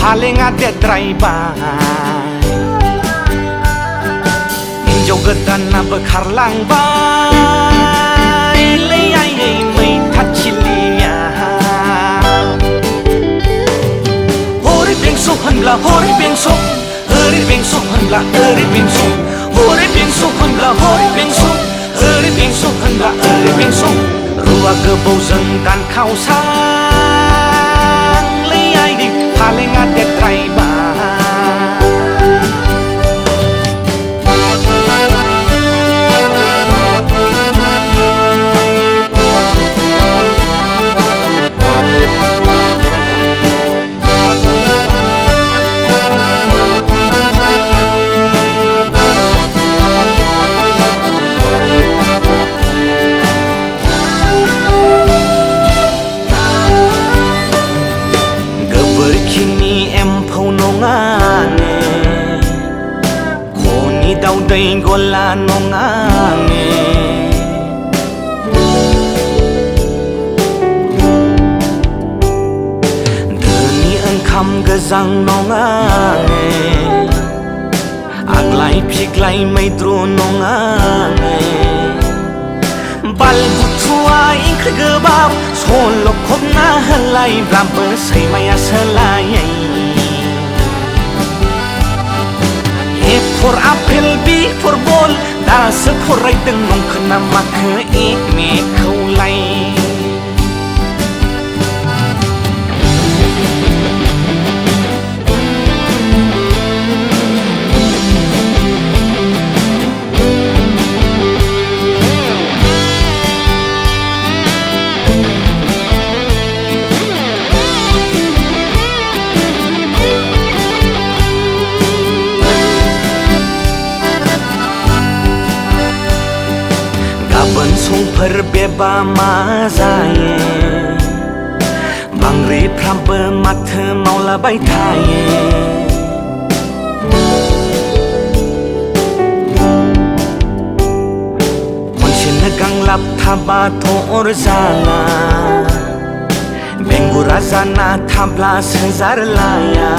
paling ada driver Injau gedan na bekarlang bay Leyai may tachilia Hori bengso hanla hori bengso Hori bengso hanla hori bengso Hori bengso hanla hori bengso Hori bengso hanla hori bengso Ruwa gebau zengkan kau sang Leyai di paling ada driver Day gola nongane Deni engkam gezang nongane Aglai piklai maidro nongane Bal butua ingkri gebab Solo kobna halai Blamper say maya selayai For apel B for ball Da se for rai deng nong kena maka ik me kau lai Perbeba mazaye Bangri prampe mathe maula baitaye Konshin negang lap thaba thor zala Bengura zana thabla sezar laya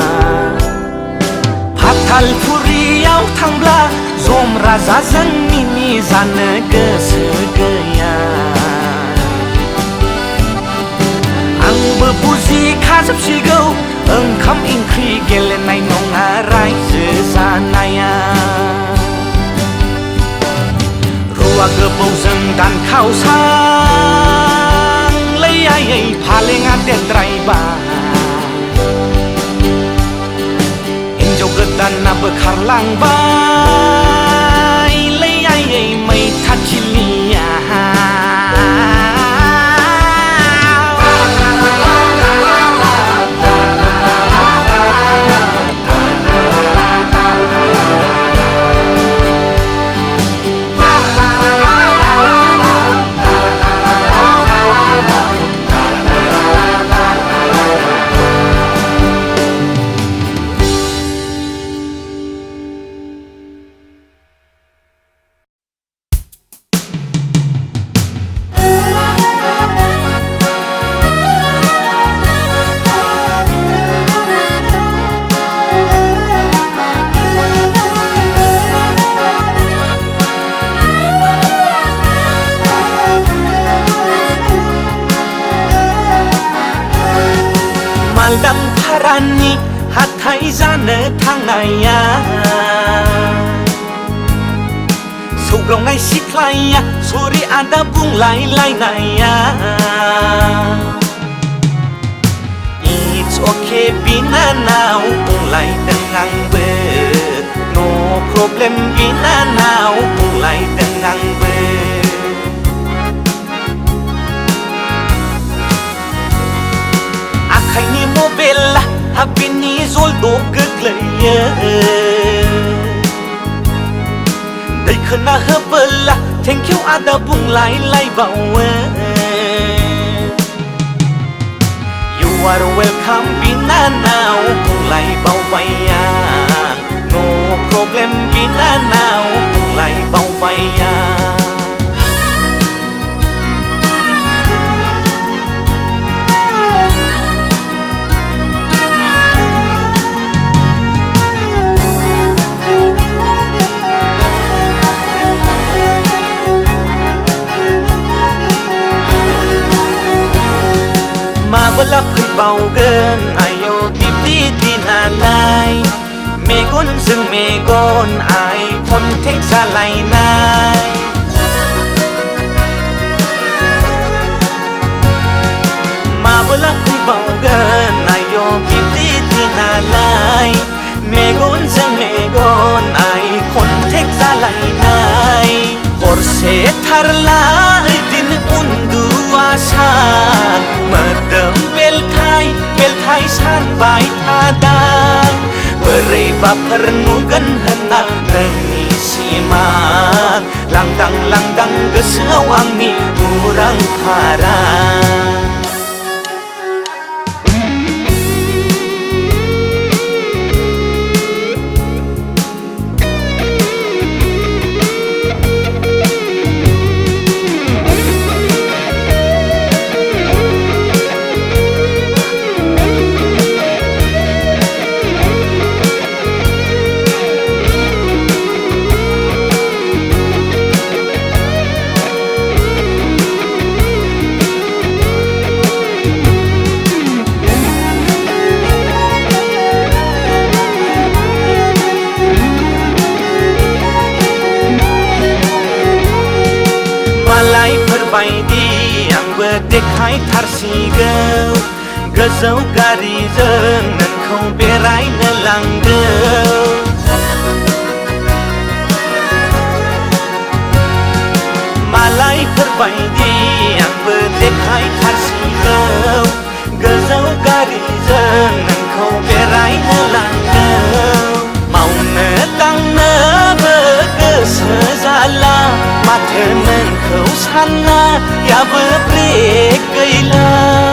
Patal puri yau thangla Zom raza zang mini zana gesegaya Ang bebuzi khazab sigau Engkam ingkri gelenai nonga raise zanaya Ruwa gebau zeng dan kau sang Leyai paling ada driver Injau gedan na bekarlang bay Leyai may tachilia Maldang parani hatai zane thangaya Soglong ngai siklaya suri ada bung lai lai naya It's okay bina now bung lai dengang be No problem bina now bung lai dengang be Akhai bella habini zol do geglaya Dai khana habella thank you ada bung lai lai bawa You are welcome bina now bung lai bawaya No problem bina now bung lai bawaya นซึ่งเมกอนอายคนเทคสไลนายมาบลักคุยบอกเกินนายโยกิติที่นาลายเมกอนซึ่งเมกอนอายคนเทคสไลนายขอเสทาร์ลาดินอุ่นดูอาชาเมื่อเดิมเบลไทยชันใบทาดาberi baper nugan hendak remisi mak langdang gesewangi kurang parah Malai perbaiki yang berdekai tarsigau Gezau gari zengen kau berai nelanggau Malai perbaiki yang berdekai tarsigau Gezau gari zengen kau berai nelanggau Mau netang nebegesezala Matemen kau sana ya berbreak gila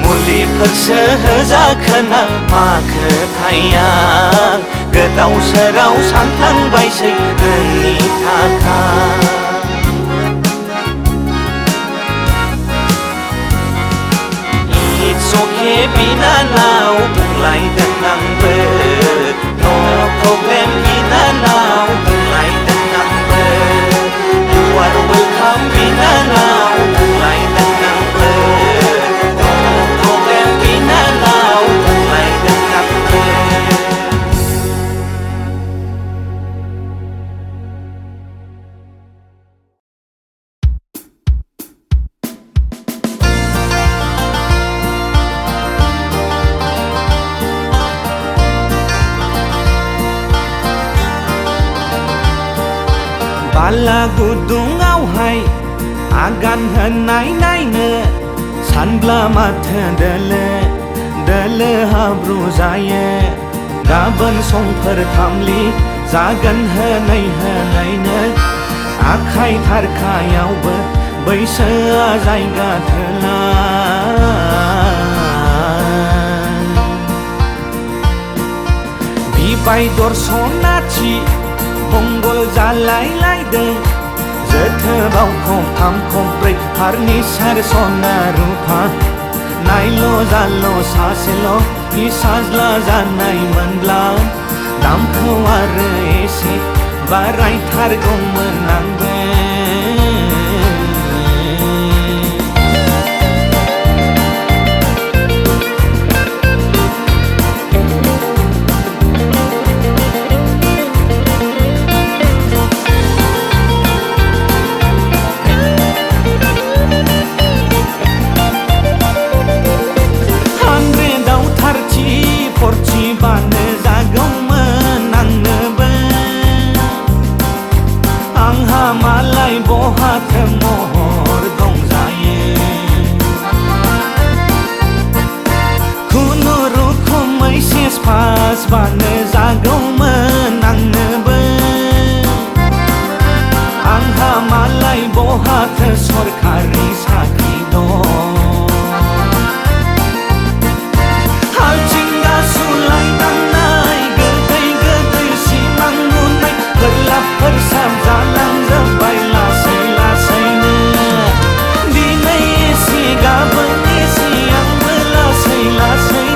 Muli persehza kena maka tayang Getau serau santang baisai geni tata It's okay bina now mulai denang ber No problem bina now mulai denang ber You are welcome bina now mulai denang ber No problem bina now mulai denang ber Bala gudung au hai agan henai nai ne sanbla mathe dele habru zaye gaban song phar thamli zagan henai ne akhai thar khayau ba baisa jaiga thela bi bai dor sonachi Bonggol jalai lai deng Zethe bau khom tham khom prek har ni sar sona rupa Nailo jalo saselo Ki sajla janai manbla Dam khawar ese Barai thar gom menang be Porci bane zagong menang nebe Angha malai bohat mohor dong zaye Kuno ruko mai ses pas bane zagong menang nebe Angha malai bohat sorkari saki dong Sulai tanai gedai si mangunai gelap bersam jalan zebai lasai ne dinai si gaban si yang belasai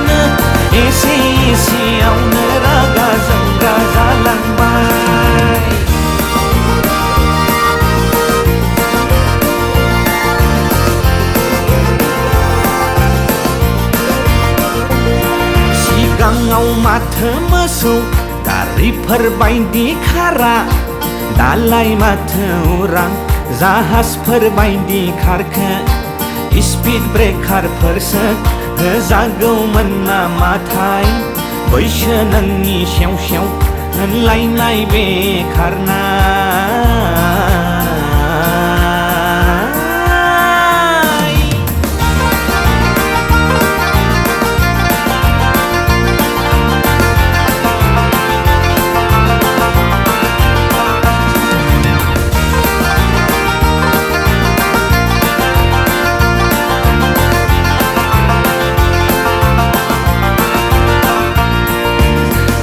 ne si yang neraga zengga jalan bai Ngau mathe mesuk गारिफोरबायदि खारा दालाय माथो उरां जाहाजफोरबायदि खारखो स्पिड ब्रेकारफोरसो होजागौमोन नामाथाय बैसो नोंनि सेव सेव होनलायनाय बेखारना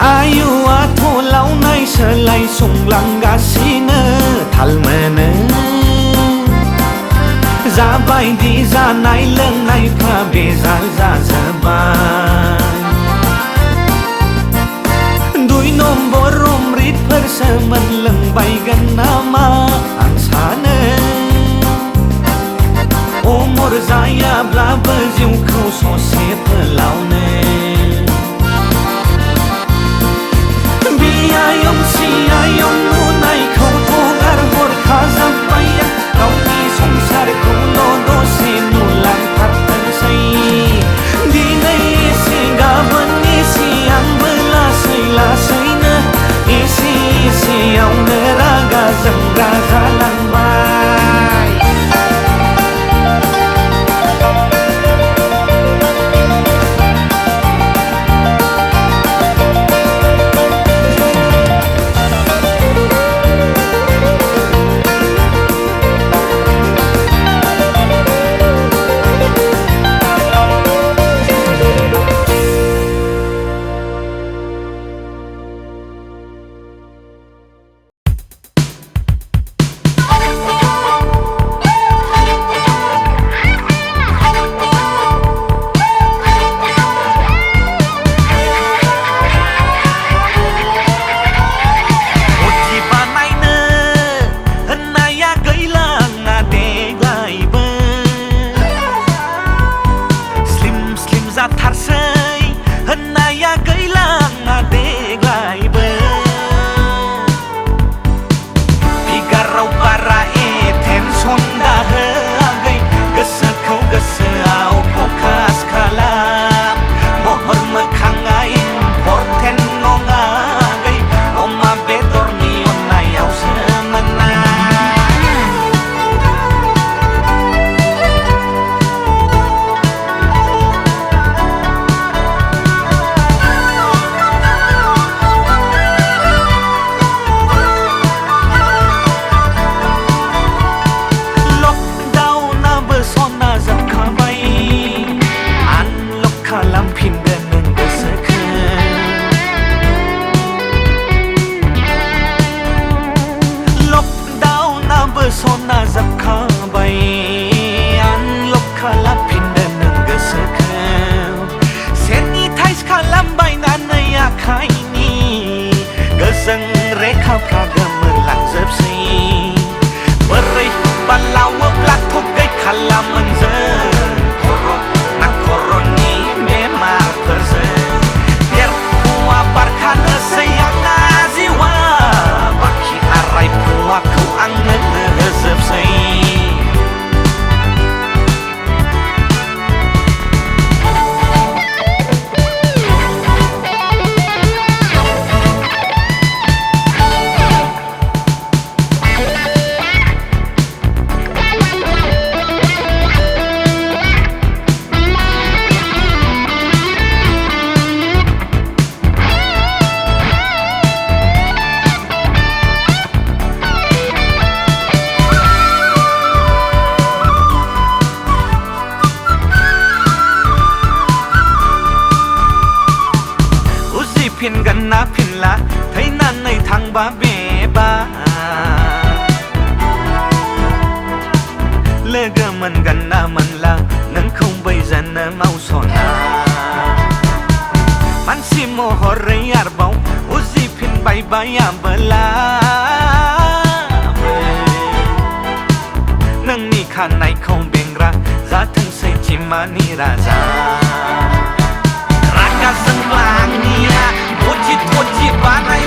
आयुआथ' लावनाय सोलाय संलांगासिनो थाल मोनो जाबायदि जानाय लोंनायफ्रा बेजाल जाजोब्बाय 2 नम्बर अमृतफोरसो मोनलोंबायगोन नामा आं सानो अमर जायाब्लाबो जिउखौ ससे फोलावनो आयं सियायं नुनायखौथ' गारहरखाजाब्बाय आं गावनि संसारखौल' दसे नुलांथारथोंसै दिनै एसे गाबोन एसे आंबो लासै लासैनो एसे एसेयावनो रागा जोंग्रा जालांबाय लोगो मोनगोन ना मोनला नोंखौ बै जोनोमाव सना मानसि महरै आरोबाव उजिफिनबाय बायाबोला नोंनि खानायखौ बेंग्रा जाथोंसै चिमानि राजा रागा जोंब्ला आंनिया थजि थजि बाराय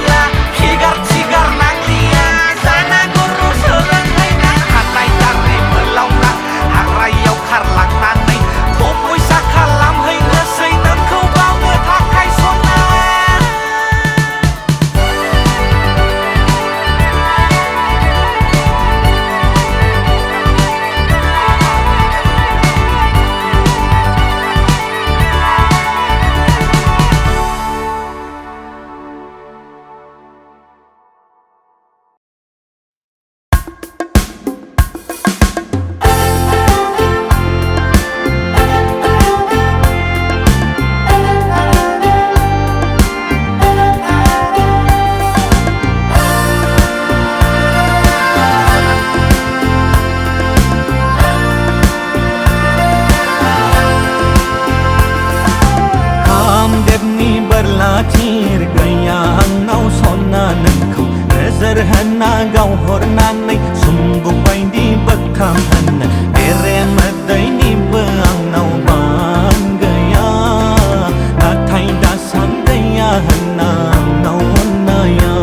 hana gau hornanai sungguh baidi bekam hana ere madai ni beang nau ban gaya nathai da sandaya hana nau naya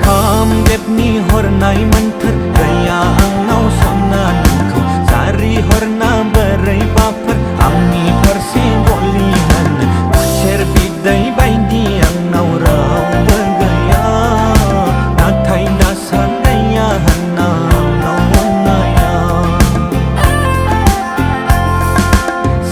kam dep ni hornai manthar gaya ang nau sona nangkau sari horna berai baper amni persi boli hana cher bidai baidi ang nau rau bergaya nathai da sandaya hana nau naya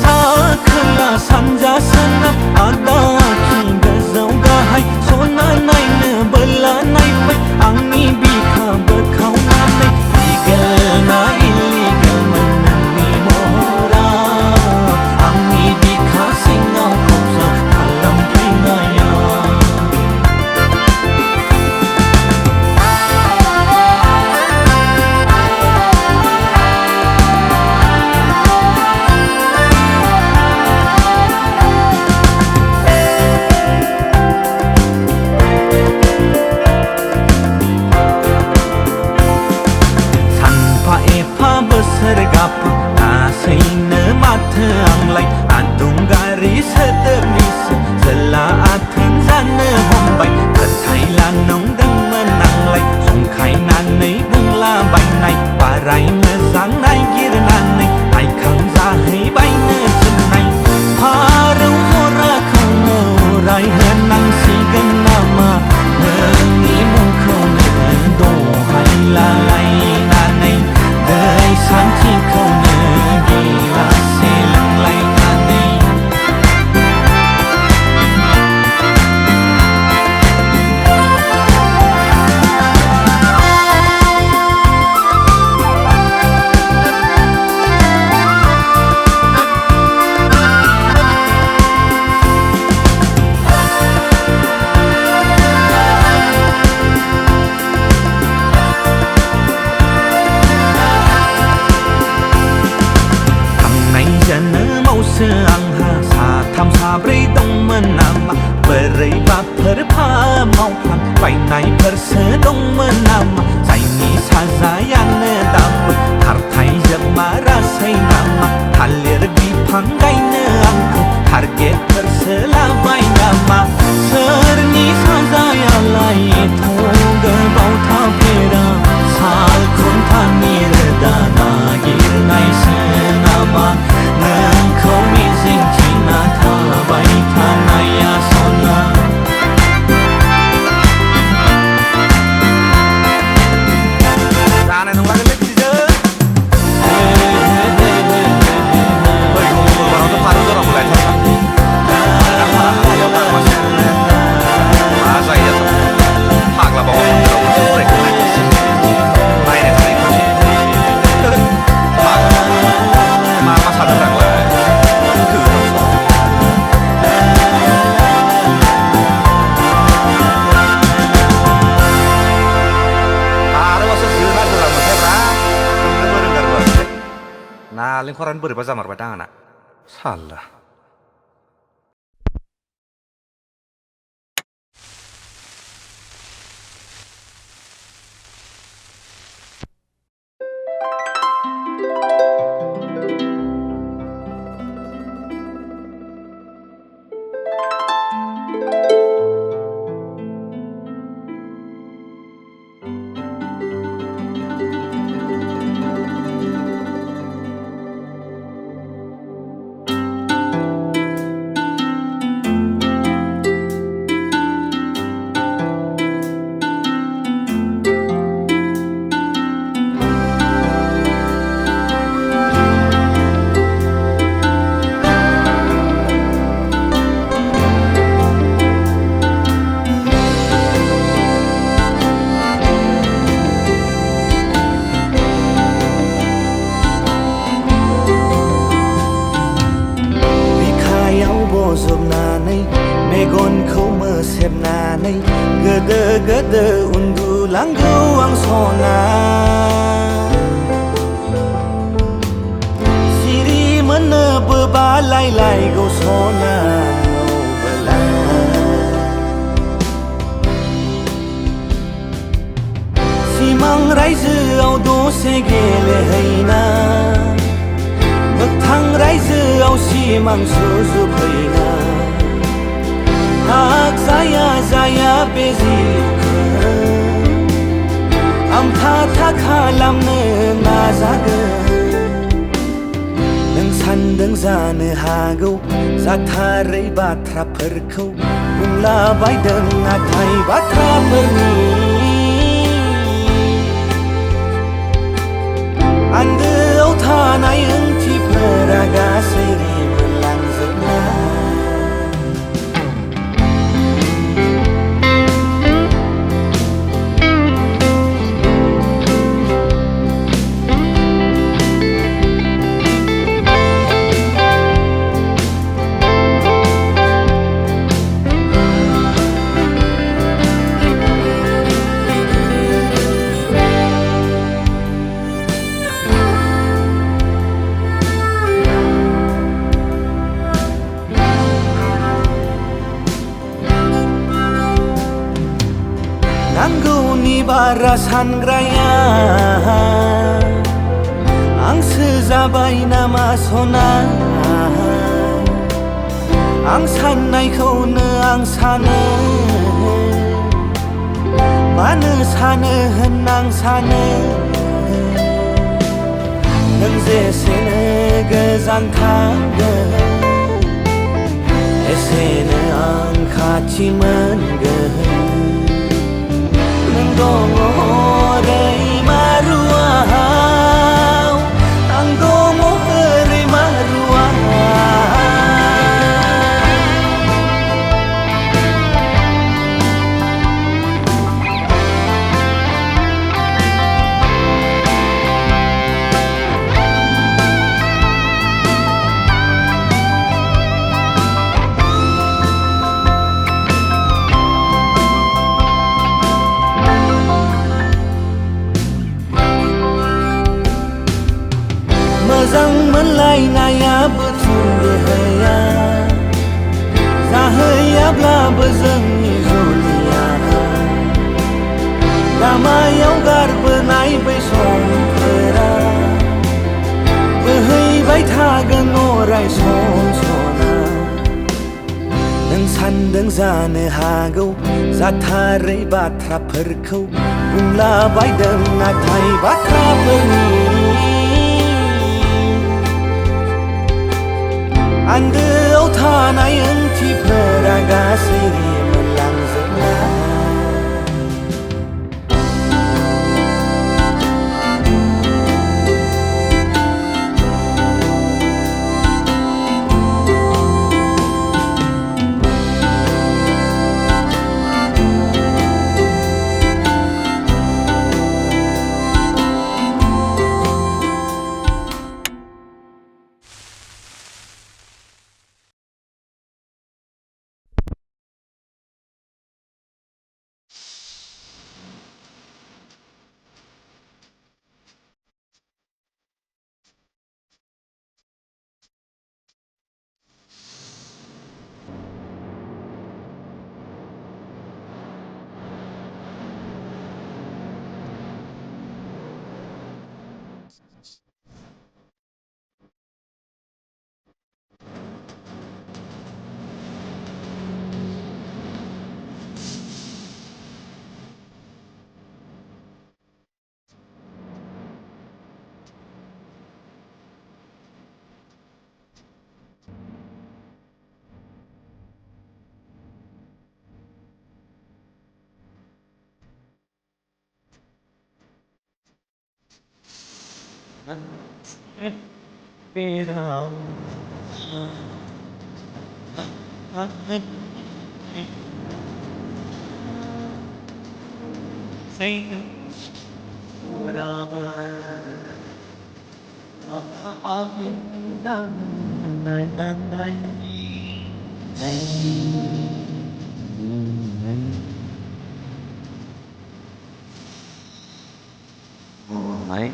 sakla sanja sana ada ki gazau gahai sona nai ne bela nai pai angni bikha berkau nanai legal na illegal menani mora angni bikha singau kopsa alam pinaya sergapa naseina matha anglai adung gari sedebis sela athan jana hombai kathai lanong dang menanglai songkhai nanai bungla bai nai parai na sang nai gir nanai ai khang ja hai bai na chinai harau hora khang no rai hanang sigan nama ni mung khau na do hai la lai nanai dai sang thi khau na gila se lang lai nanai seang ha sa tham sa brei dong menama berai ba per pa mau plan pai nai per se dong menama sai ni sa zayan ne dam har thai jab mara sai nama thalir bi phangai ne angko target per se la bai nama ser ni sa zaya lai thong bau tha pera sal khon tha ni re da na gir nai se nama nang kau mi sing china tha bai tha naya sona rana nong laga lek je oi ko ko ko paru do ram lai tha apa yo ka ma sa ya mak la ba ko ro ko break mai ne thai ko ma sa da rang lai nah lingkaran beri bazar marbatang anak salah gede undulang ruang sona siri mana bebalai lai go sona सिमां रायजोआव दसे गेलेहैना मोगथां रायजोआव सिमां सुजुफैना हाक जाया जाया बे जिउखौ आमथा खालामनो नाजागोन नों सान्दों जानो हागौ जाथारै बाथ्राफोरखौ बुंलाबायदों नाथाय बाथ्राफोरनि आन्दोआव थानाय ओंथिफोरा गासै रिमोनलांजोबनाय नांगौनि बारा सानग्राया आंसो जाबाय नामा सना आं साननायखौनो आं सानो मानो सानो होनना आं सानो नों जेसेनो गोजान थागोन एसेनो आं खाथि मोनगोन नों दङ ओरै मारुआव आं दङ ओरै मारुआव मोजां मोनलायनायाबो थुंगेहैया जाहैयाब्लाबो जोंनि जुलिया लामायाव गारबोनाय बै समफोरा बोहैबाय थागोन अराय सम सना नों सान्दों जानो हागौ जाथारै बाथ्राफोरखौ बुंलाबायदों नाथाय बाथ्राफोरनि आन्दोआव थानाय ओंथिफोरा गासै रिमोनलांजोबनाय Đấy.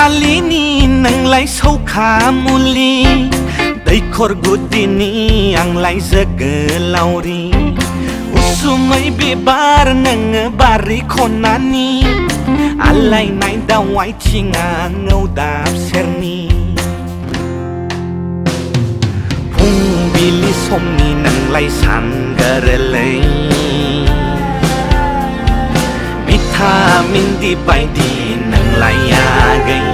Salini nang lai sâu khá muli Đây khor gudini ang lai zegelauri Usumay bibar nang bari konani Alay nai dawai chinga ngau dap serni Pung bili somni nang lai san garelay Vitamin di bay di nang layagay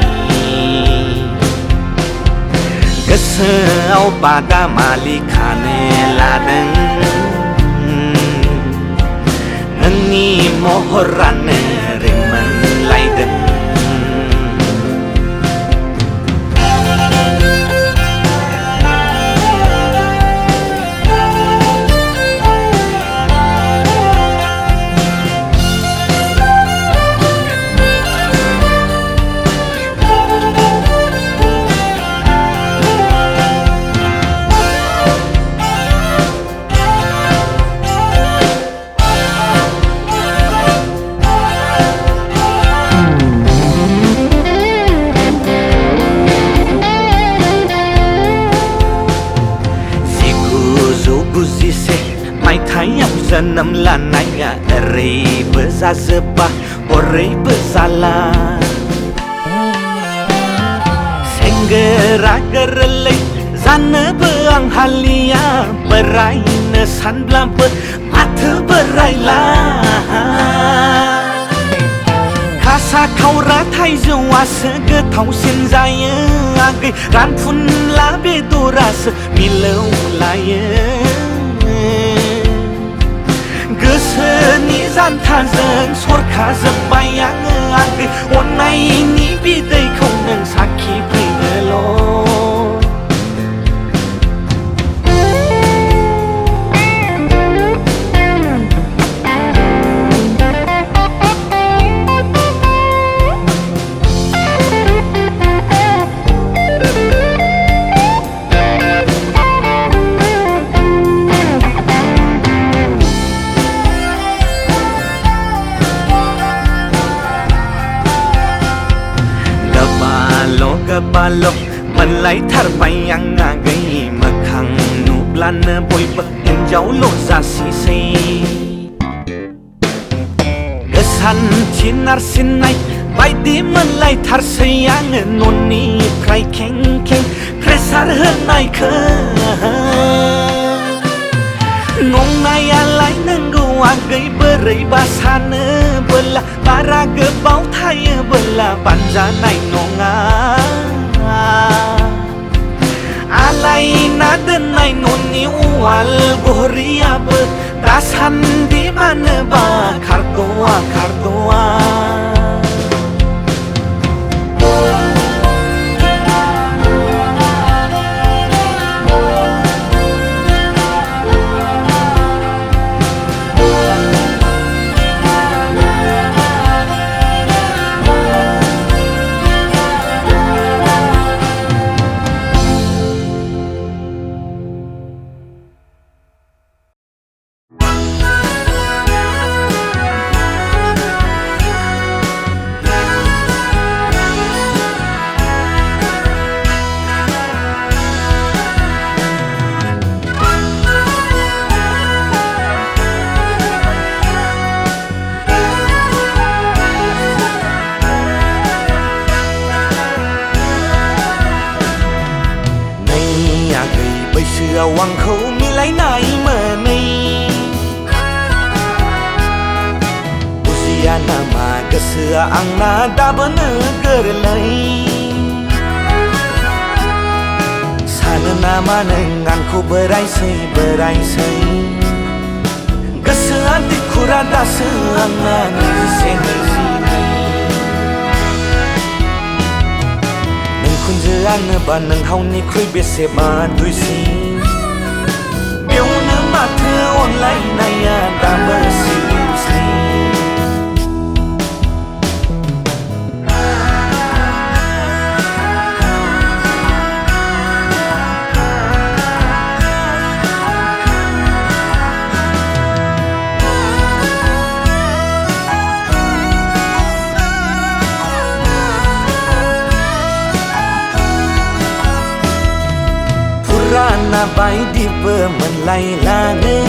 Kesau pada malikane ladeng Ngeni mohorane remen laiden Senam lananya eri besar sebah ori besala Senggera gerelai zana beang halia berai nesan blampe mata berai lah Kasa kau ratai jawa segetau senjaya agai ranpun la bedorasa milau laya Geseni zantazen sorka zebayang agai Onai ini bidai kau nang sakit pridelo Balok malai terbayang agai makang nublan boy bekin jauh lo zasi say Gesan cinar sinai bay di malai tar sayang noni prai keng keng presar henai ke Nong nai alai nenggu agai berai basana bela para gebau thai bela banja nai nonga Alay na denay noni uwal goria be dasan di mana ba kardoa kardoa wankho mi lai nai ma nei usia nama gesua angna da bana gerlai sana nama nenganku berai sei gesua dikura da seangna ni senesi Kunjana ba nang hau ni khui bese ba dui si Biu na ma the online na ya da ba si si Rana bai di bermen lai lane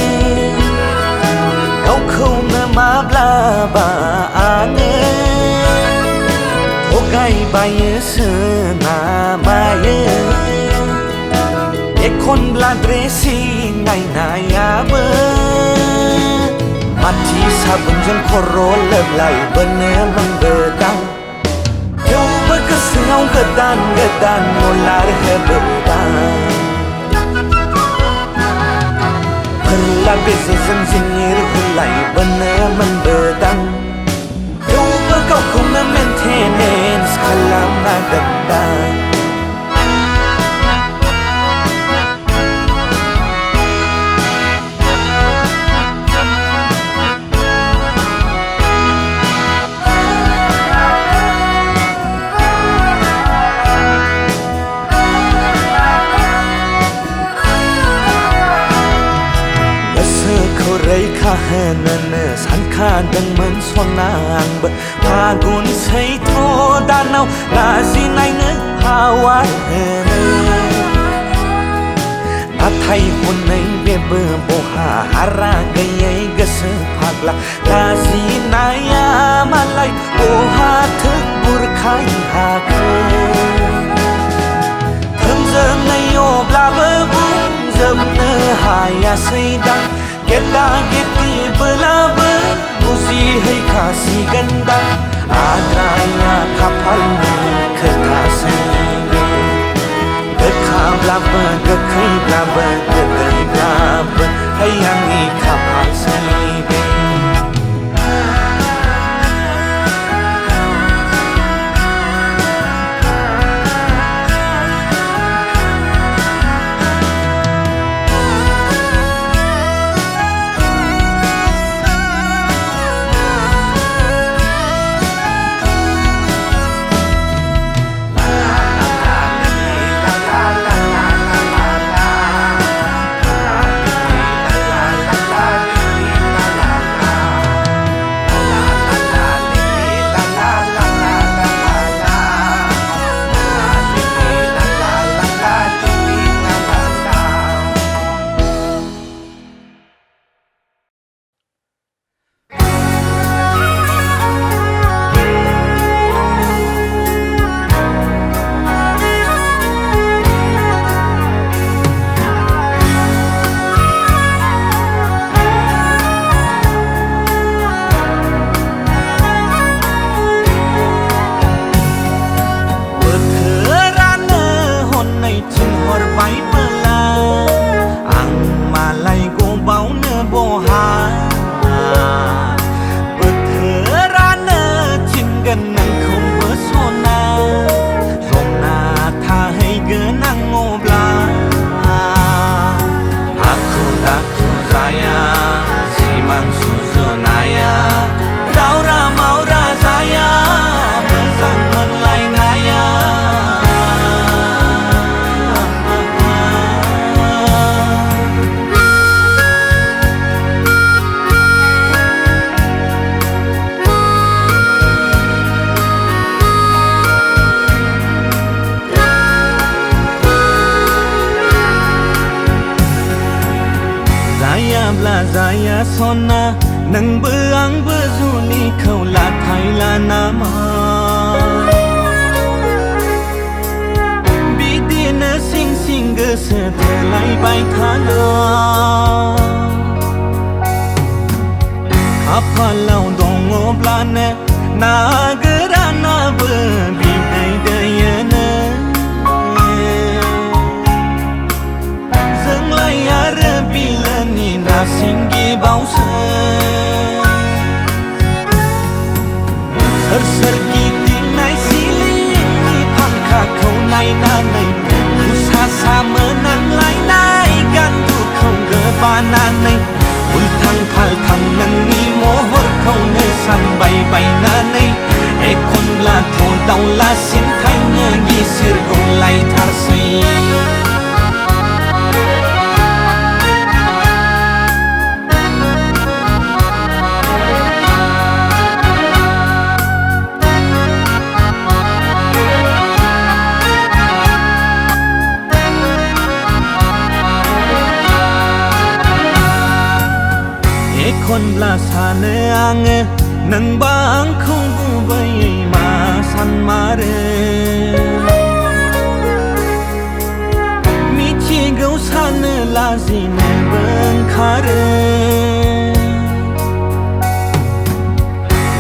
Kau kau nama bla ba ane Ogai bai sena maye Ekon bla dressing nai na ya be Mati sabun jeng koro lep lai bene membedang Yo berkesengau gedan mular hebedang Perla beza zenzinyir hulai bener membedang Coba kau kuna maintenance kalam nadendang Rai kahanan sanka dang man sonang ba pagun sei tho danau lazi nai ne hawa ta thai hun nei be be bo ha hara gayai gas phagla lazi naya malai o ha thuk bur khai ha ke thâm dâm nei o bla ba bu dâm ne ha ya sei dang Geta geti belaba Uzi hai kasi ganda Adraya kapal ni ketasi Gekha blaba gekai blaba gedai blaba Hayangi kapal saibe Zaya sona nang beang bezuni kau la thaila nama Bidina sing sing ge setelai baikana Apalau dongo blane nagerana bebidai dayana Zenglai are bilani nasinggi bausa Sersergi dinai silingi pangka kau nai nanai Usasa menang lai nai gandu kau gebananai Ultang paltang nani mohor kau ne sambai bai nanai Ekon la to dau la sin kainya gisir golai tarsaiคนลาสาเนอังนังบางคงกูใบมาสันมาเรมิชิเกาสาเนลาซีเนบังคาเร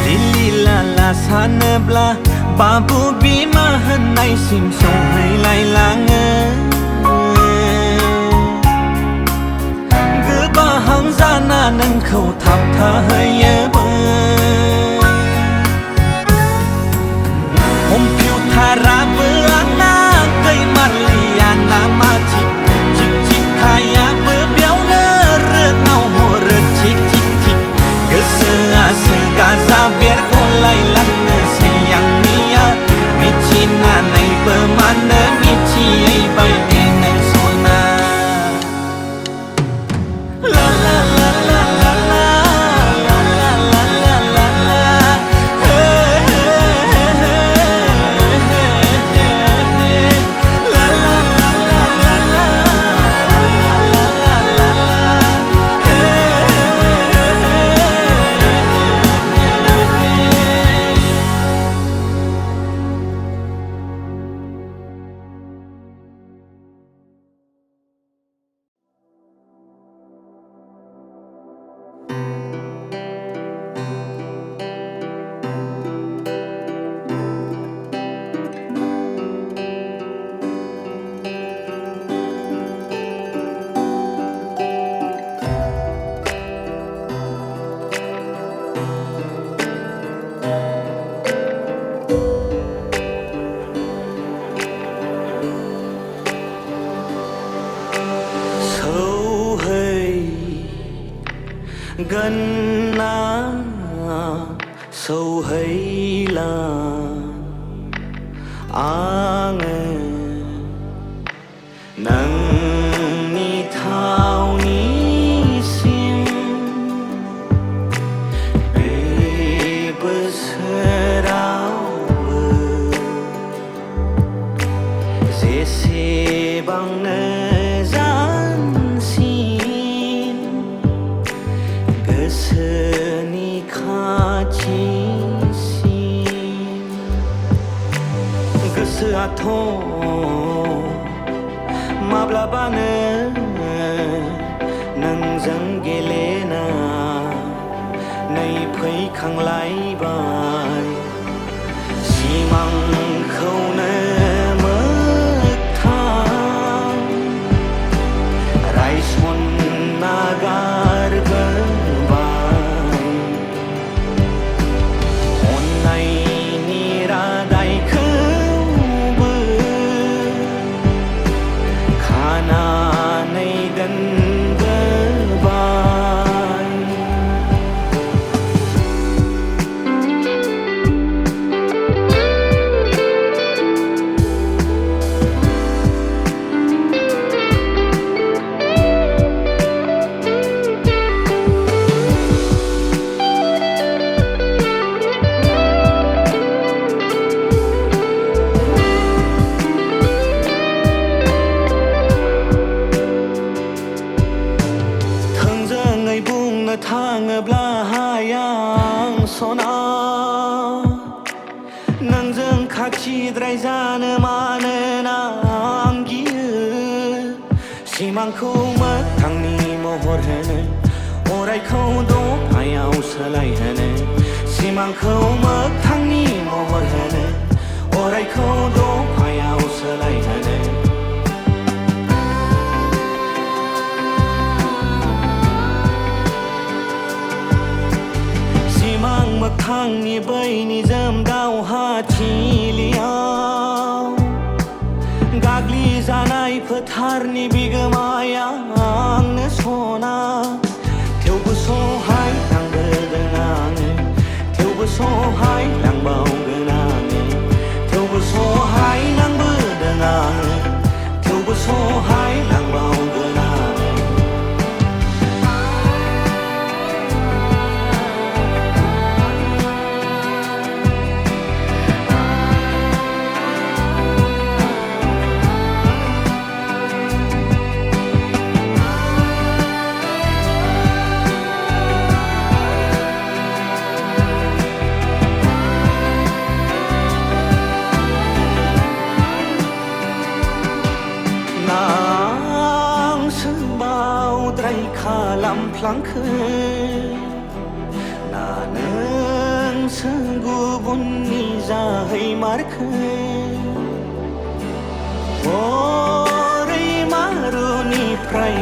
ลิลิลาลาสาเนบลาบาบูบีมาหันในสิมส่งให้ไลลางHang zana nang khâu thap tha hơi bơ Hôm phiêu tha ra bơ na cây mặt lìa na ma chích chích chích kaya bơ béo nơ rớt ngao hồ rớt chích chích chích Cơ sơ ga ra biar golai lăng nơ se yang nia Mi chi na nay bơ man nơ mi chi ay bay nê nơ sona gần na sâu hay là nghe nang ni thao ni sim be berserau se bang ne Seni kaci sin Gese ato Mabla bane Nang zang gelena Nay phai khang lai bai Simang khâu ne mất thang Rai son nagar gần सिमांखौ मोगथांनि महर होनो अरायखौ दफायाव सोलायहोनो सिमांखौ मोगथांनि महर होनो अरायखौ दफायाव सोलायहोनो सिमां मोगथांनि बैनि जोम दावहाथिलियाव गाग्लिजानाय फोथारनि बिगोमाया आंनो सना थेवबो सहाय नांबोदों आङो थेवबो सहाय नांबावगोन आङो थेवबो सहाय नांबोदों आङो थेवबो सहाय नांबावगोन आङो खालामफ्लांखो ना नोंसो गुबुननि जाहैमारखो हरै मारुनिफ्राय